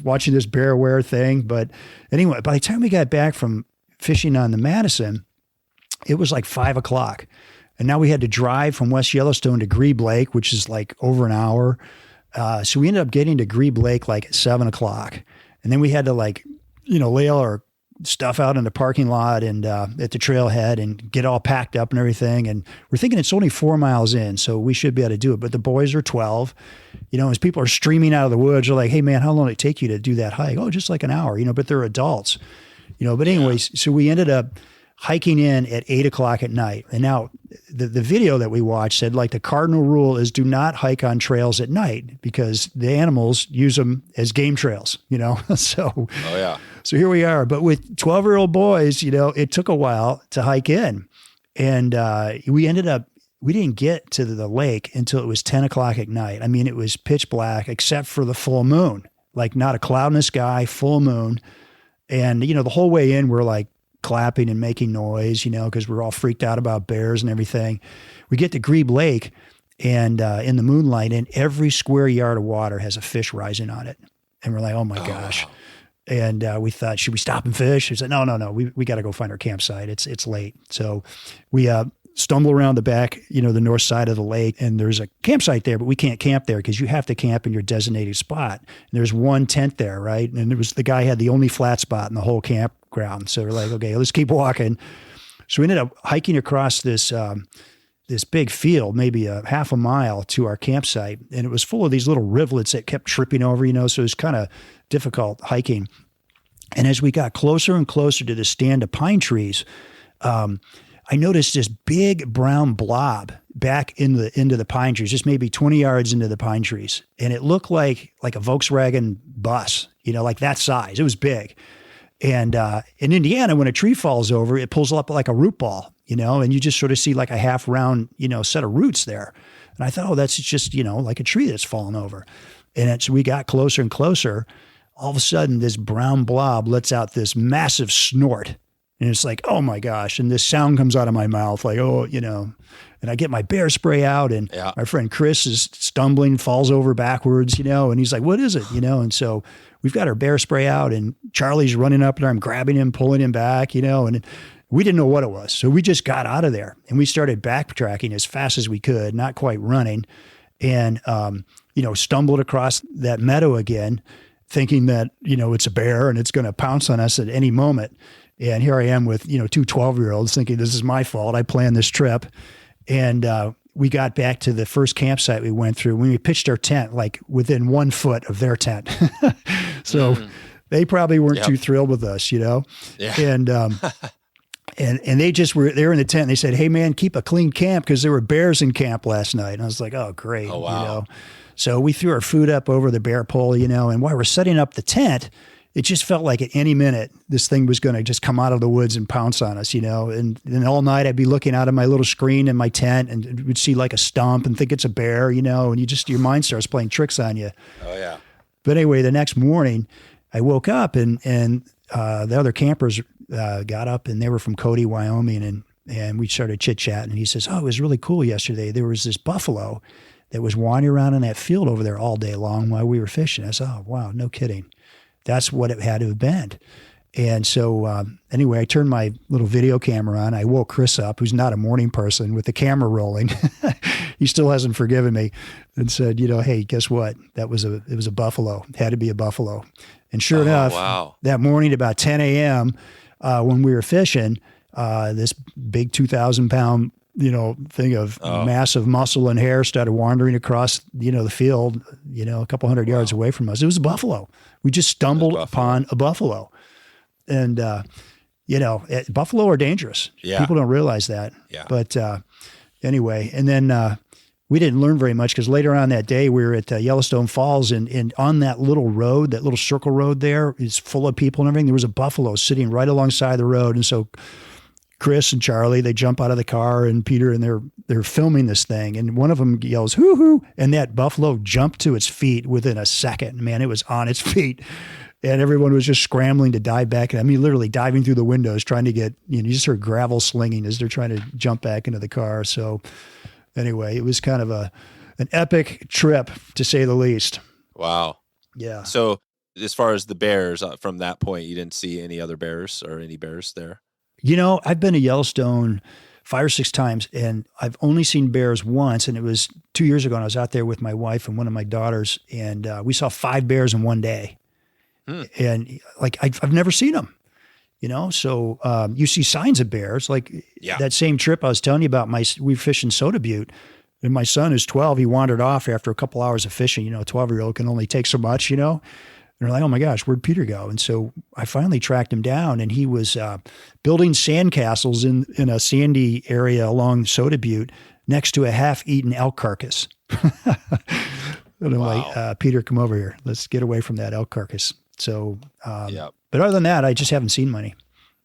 watching this bear aware thing. But anyway, by the time we got back from fishing on the Madison, it was like 5 o'clock. And now we had to drive from West Yellowstone to Grebe Lake, which is like over an hour. So we ended up getting to Grebe Lake like at 7 o'clock. And then we had to lay all our stuff out in the parking lot and at the trailhead and get all packed up and everything. And we're thinking it's only 4 miles in, so we should be able to do it. But the boys are 12, as people are streaming out of the woods, they're like, hey man, how long did it take you to do that hike? Oh, just like an hour, but they're adults, but anyways, so we ended up hiking in at 8 o'clock at night. And now the video that we watched said, like, the cardinal rule is do not hike on trails at night because the animals use them as game trails, So, oh yeah. So here we are. But with 12-year-old boys, it took a while to hike in. And we didn't get to the lake until it was 10 o'clock at night. I mean, it was pitch black except for the full moon, like not a cloud in the sky, full moon. And, the whole way in, we're like clapping and making noise, because we're all freaked out about bears and everything. We get to Grebe Lake and in the moonlight, and every square yard of water has a fish rising on it. And we're like, oh my gosh. Wow. And we thought, should we stop and fish? We said, no, we got to go find our campsite. It's late. So we stumble around the back, the north side of the lake, and there's a campsite there, but we can't camp there because you have to camp in your designated spot. And there's one tent there, right? And the guy had the only flat spot in the whole campground. So we're like, okay, let's keep walking. So we ended up hiking across this big field, maybe a half a mile to our campsite. And it was full of these little rivulets that kept tripping over, so it was kind of difficult hiking. And as we got closer and closer to the stand of pine trees, I noticed this big brown blob back into the pine trees, just maybe 20 yards into the pine trees. And it looked like a Volkswagen bus, like that size. It was big. And in Indiana, when a tree falls over, it pulls up like a root ball, and you just sort of see like a half round, set of roots there. And I thought, oh, that's just, like a tree that's fallen over. And we got closer and closer. All of a sudden, this brown blob lets out this massive snort. And it's like, oh my gosh. And this sound comes out of my mouth like, oh, and I get my bear spray out, and my friend Chris is stumbling, falls over backwards, and he's like, what is it? And so we've got our bear spray out, and Charlie's running up there. I'm grabbing him, pulling him back, and we didn't know what it was. So we just got out of there, and we started backtracking as fast as we could, not quite running, and, stumbled across that meadow again, thinking that, it's a bear and it's going to pounce on us at any moment. And here I am with, two 12-year-olds thinking this is my fault. I planned this trip. And we got back to the first campsite we went through when we pitched our tent, like within 1 foot of their tent. So they probably weren't too thrilled with us, Yeah. And and they were in the tent. And they said, hey, man, keep a clean camp because there were bears in camp last night. And I was like, oh, great. Oh, wow. So we threw our food up over the bear pole, and while we're setting up the tent, it just felt like at any minute this thing was going to just come out of the woods and pounce on us, and all night I'd be looking out of my little screen in my tent and we'd see like a stump and think it's a bear, and your mind starts playing tricks on you. Oh yeah. But anyway, the next morning I woke up and the other campers got up, and they were from Cody, Wyoming, and we started chit chatting, and he says, oh, it was really cool yesterday. There was this buffalo that was wandering around in that field over there all day long while we were fishing. I said, oh, wow, no kidding. That's what it had to have been. And so anyway, I turned my little video camera on. I woke Chris up, who's not a morning person, with the camera rolling. He still hasn't forgiven me, and said, hey, guess what? It was a buffalo. It had to be a buffalo. And sure enough, that morning about 10 a.m. When we were fishing, this big 2,000-pound thing of massive muscle and hair started wandering across, the field, a couple hundred yards away from us. It was a buffalo. We just stumbled upon a buffalo. And, buffalo are dangerous. Yeah. People don't realize that. Yeah. But anyway, and then we didn't learn very much because later on that day we were at Yellowstone Falls, and on that little road, that little circle road there is full of people and everything. There was a buffalo sitting right alongside the road. And so Chris and Charlie, they jump out of the car, and Peter, and they're filming this thing. And one of them yells, hoo hoo. And that buffalo jumped to its feet within a second. Man, it was on its feet. And everyone was just scrambling to dive back. I mean, literally diving through the windows, trying to get, you just heard gravel slinging as they're trying to jump back into the car. So anyway, it was kind of an epic trip, to say the least. Wow. Yeah. So as far as the bears, from that point, you didn't see any other bears or any bears there? I've been to Yellowstone 5 or 6 times, and I've only seen bears once, and it was 2 years ago, and I was out there with my wife and one of my daughters, and we saw 5 bears in one day. And like, I've never seen them, so you see signs of bears, like that same trip I was telling you about, we fished in Soda Butte, and my son is 12. He wandered off after a couple hours of fishing. A 12-year-old can only take so much, And they're like, oh my gosh, where'd Peter go? And so I finally tracked him down, and he was building sandcastles in a sandy area along Soda Butte next to a half-eaten elk carcass. And I'm like, Peter, come over here. Let's get away from that elk carcass. So, but other than that, I just haven't seen many.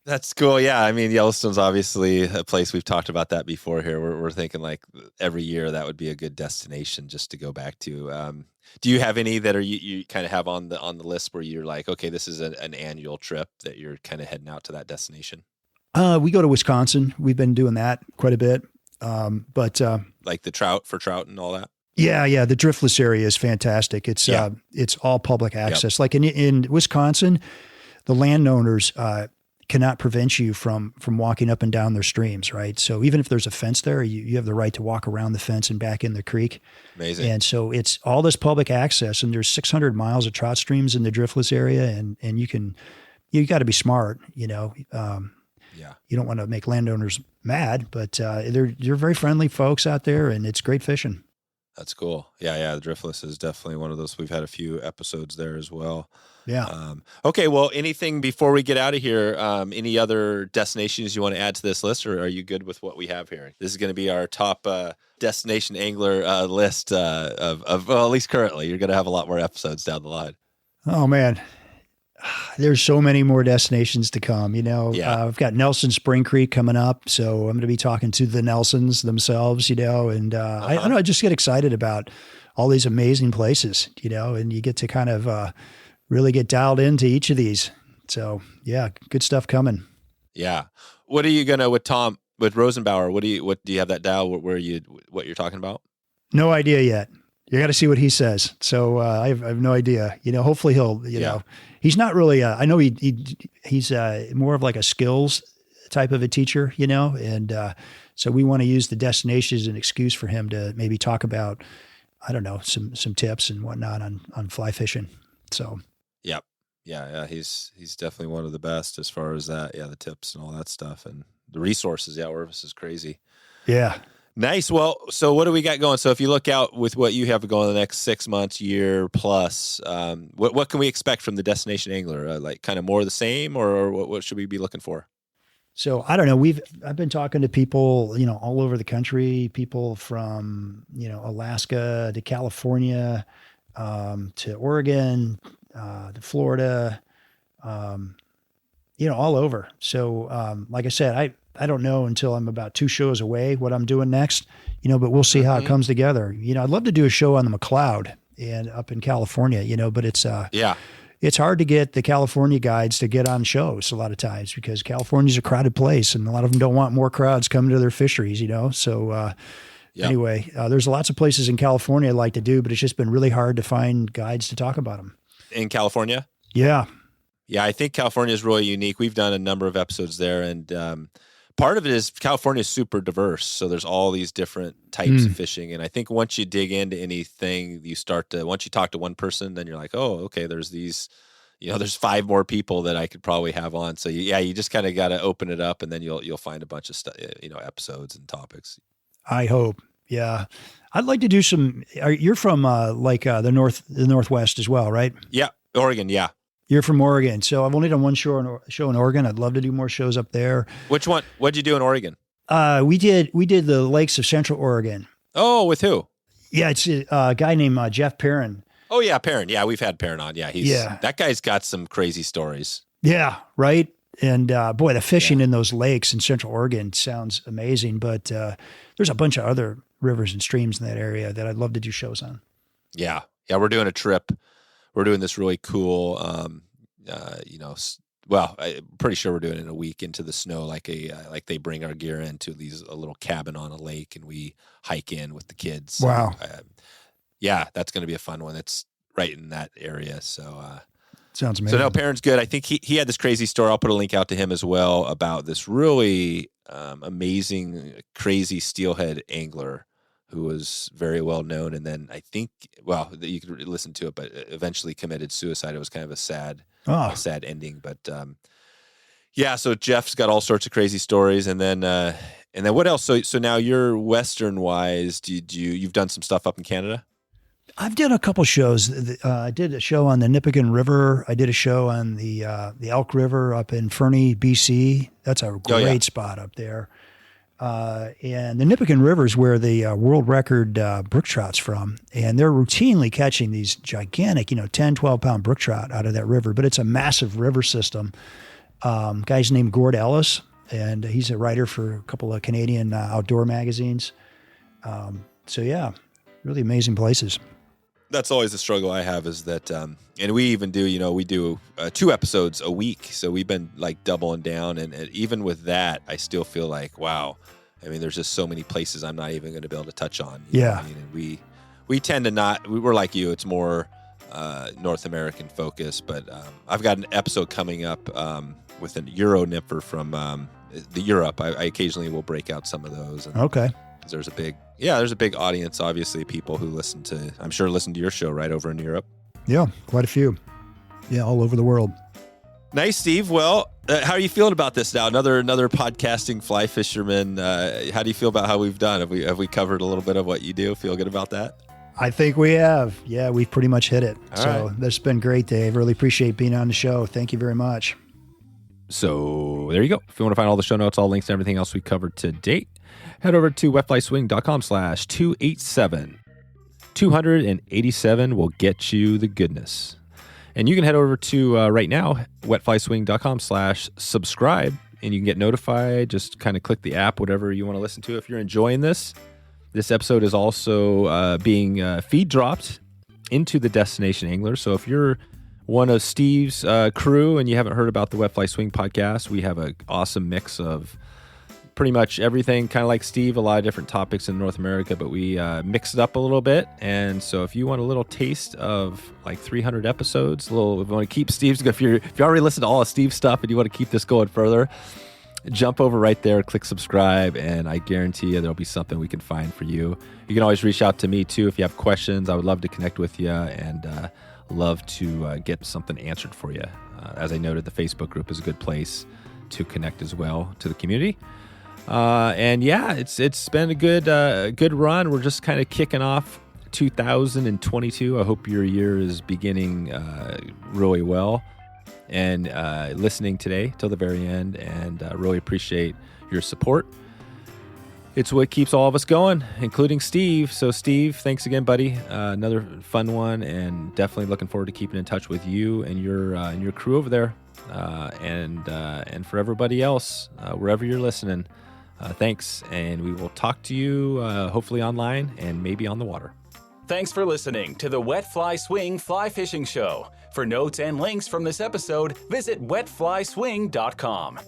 That's cool. Yeah. I mean, Yellowstone's obviously a place, we've talked about that before here. We're thinking like every year that would be a good destination just to go back to. Do you have any that are you kind of have on the list where you're like, okay, this is an annual trip that you're kind of heading out to that destination? We go to Wisconsin. We've been doing that quite a bit. But like the trout and all that. Yeah. The Driftless Area is fantastic. It's all public access. Like in Wisconsin, the landowners cannot prevent you from walking up and down their streams, right? So even if there's a fence there, you have the right to walk around the fence and back in the creek. Amazing. And so it's all this public access, and there's 600 miles of trout streams in the Driftless Area, and you got to be smart, You don't want to make landowners mad, but they're very friendly folks out there, and it's great fishing. That's cool. Yeah. The Driftless is definitely one of those. We've had a few episodes there as well. Yeah. Okay. Well, anything before we get out of here, any other destinations you want to add to this list, or are you good with what we have here? This is going to be our top destination angler list of well, at least currently. You're going to have a lot more episodes down the line. Oh man. There's so many more destinations to come. Yeah. I've got Nelson Spring Creek coming up, so I'm going to be talking to the Nelsons themselves. And I don't know, I just get excited about all these amazing places. And you get to kind of really get dialed into each of these. So yeah, good stuff coming. Yeah. What are you gonna with Rosenbauer? What do you have that dial? What you're talking about? No idea yet. You got to see what he says. So I have no idea. Hopefully he'll. He's not really. I know he's more of like a skills type of a teacher. And so we want to use the destination as an excuse for him to maybe talk about, I don't know, some tips and whatnot on fly fishing. So. Yep. Yeah. He's definitely one of the best as far as that. Yeah, the tips and all that stuff and the resources. Yeah, Orvis is crazy. Yeah. Nice. Well, so what do we got going? So if you look out with what you have going the next 6 months, year plus, what can we expect from the destination angler? Like kind of more of the same, or what should we be looking for? So I don't know. I've been talking to people, all over the country, people from, Alaska to California, to Oregon, to Florida, all over. So, like I said, I don't know until I'm about 2 shows away what I'm doing next, but we'll see how it comes together. I'd love to do a show on the McCloud and up in California, but it's hard to get the California guides to get on shows a lot of times because California's a crowded place and a lot of them don't want more crowds coming to their fisheries, So, anyway, there's lots of places in California I'd like to do, but it's just been really hard to find guides to talk about them. In California? Yeah. Yeah, I think California is really unique. We've done a number of episodes there, and part of it is California is super diverse. So there's all these different types of fishing. And I think once you dig into anything, once you talk to one person, then you're like, oh, okay, there's these, there's 5 more people that I could probably have on. So you just kind of got to open it up and then you'll find a bunch of stuff, episodes and topics. I hope. Yeah. I'd like to do you're from the Northwest as well, right? Yeah. Oregon. Yeah. You're from Oregon. So I've only done one show in Oregon. I'd love to do more shows up there. Which one? What'd you do in Oregon? We did the lakes of Central Oregon. Oh, with who? Yeah, it's a guy named Jeff Perin. Oh yeah, Perin. Yeah, we've had Perin on. Yeah, that guy's got some crazy stories. Yeah, right. And boy, the fishing in those lakes in Central Oregon sounds amazing. But there's a bunch of other rivers and streams in that area that I'd love to do shows on. Yeah, we're doing a trip. We're doing this really cool, I'm pretty sure we're doing it in a week into the snow, like they bring our gear into a little cabin on a lake and we hike in with the kids. Wow. That's going to be a fun one. It's right in that area. So, sounds amazing. So no, Perin's good. I think he had this crazy story. I'll put a link out to him as well about this really amazing, crazy steelhead angler who was very well known, and then I think, you could listen to it, but eventually committed suicide. It was kind of a sad ending. But so Jeff's got all sorts of crazy stories, and then what else? So now you're Western wise. You've done some stuff up in Canada? I've done a couple shows. I did a show on the Nipigon River. I did a show on the Elk River up in Fernie, BC. That's a great spot up there. And the Nipigon River is where the world record brook trout's from. And they're routinely catching these gigantic, 10, 12-pound brook trout out of that river. But it's a massive river system. Guy's named Gord Ellis, and he's a writer for a couple of Canadian outdoor magazines. Really amazing places. That's always the struggle I have is that, and we even do, we do 2 episodes a week. So we've been like doubling down. And even with that, I still feel like, wow, I mean, there's just so many places I'm not even going to be able to touch on. You know what I mean? And we tend to not, we're like you, it's more North American focus, but I've got an episode coming up with an Euro nipper from the Europe. I occasionally will break out some of those. And, okay. There's a big audience, obviously, people who listen to your show right over in Europe. Yeah, quite a few. Yeah, all over the world. Nice, Steve. Well, how are you feeling about this now? Another podcasting fly fisherman. How do you feel about how we've done? Have we covered a little bit of what you do? Feel good about that? I think we have. Yeah, we've pretty much hit it. All right. That's been great, Dave. Really appreciate being on the show. Thank you very much. So there you go. If you want to find all the show notes, all links to everything else we covered to date, head over to wetflyswing.com/287. 287 will get you the goodness. And you can head over to right now, wetflyswing.com/subscribe, and you can get notified. Just kind of click the app, whatever you want to listen to. If you're enjoying this episode is also being feed dropped into the Destination Angler. So if you're one of Steve's crew and you haven't heard about the Wet Fly Swing podcast, we have an awesome mix of pretty much everything, kind of like Steve, a lot of different topics in North America, but we mix it up a little bit. And so if you want a little taste of like 300 episodes, if you want to keep Steve's, if you already listened to all of Steve's stuff and you want to keep this going further, jump over right there, click subscribe, and I guarantee you there'll be something we can find for you. You can always reach out to me too if you have questions. I would love to connect with you and love to get something answered for you. As I noted, the Facebook group is a good place to connect as well to the community. And yeah, it's been a good run. We're just kind of kicking off 2022. I hope your year is beginning really well, and listening today till the very end, and really appreciate your support. It's what keeps all of us going, including Steve. So Steve, thanks again, buddy. Another fun one, and definitely looking forward to keeping in touch with you and your crew over there, and for everybody else, wherever you're listening. Thanks, and we will talk to you hopefully online and maybe on the water. Thanks for listening to the Wet Fly Swing Fly Fishing Show. For notes and links from this episode, visit wetflyswing.com.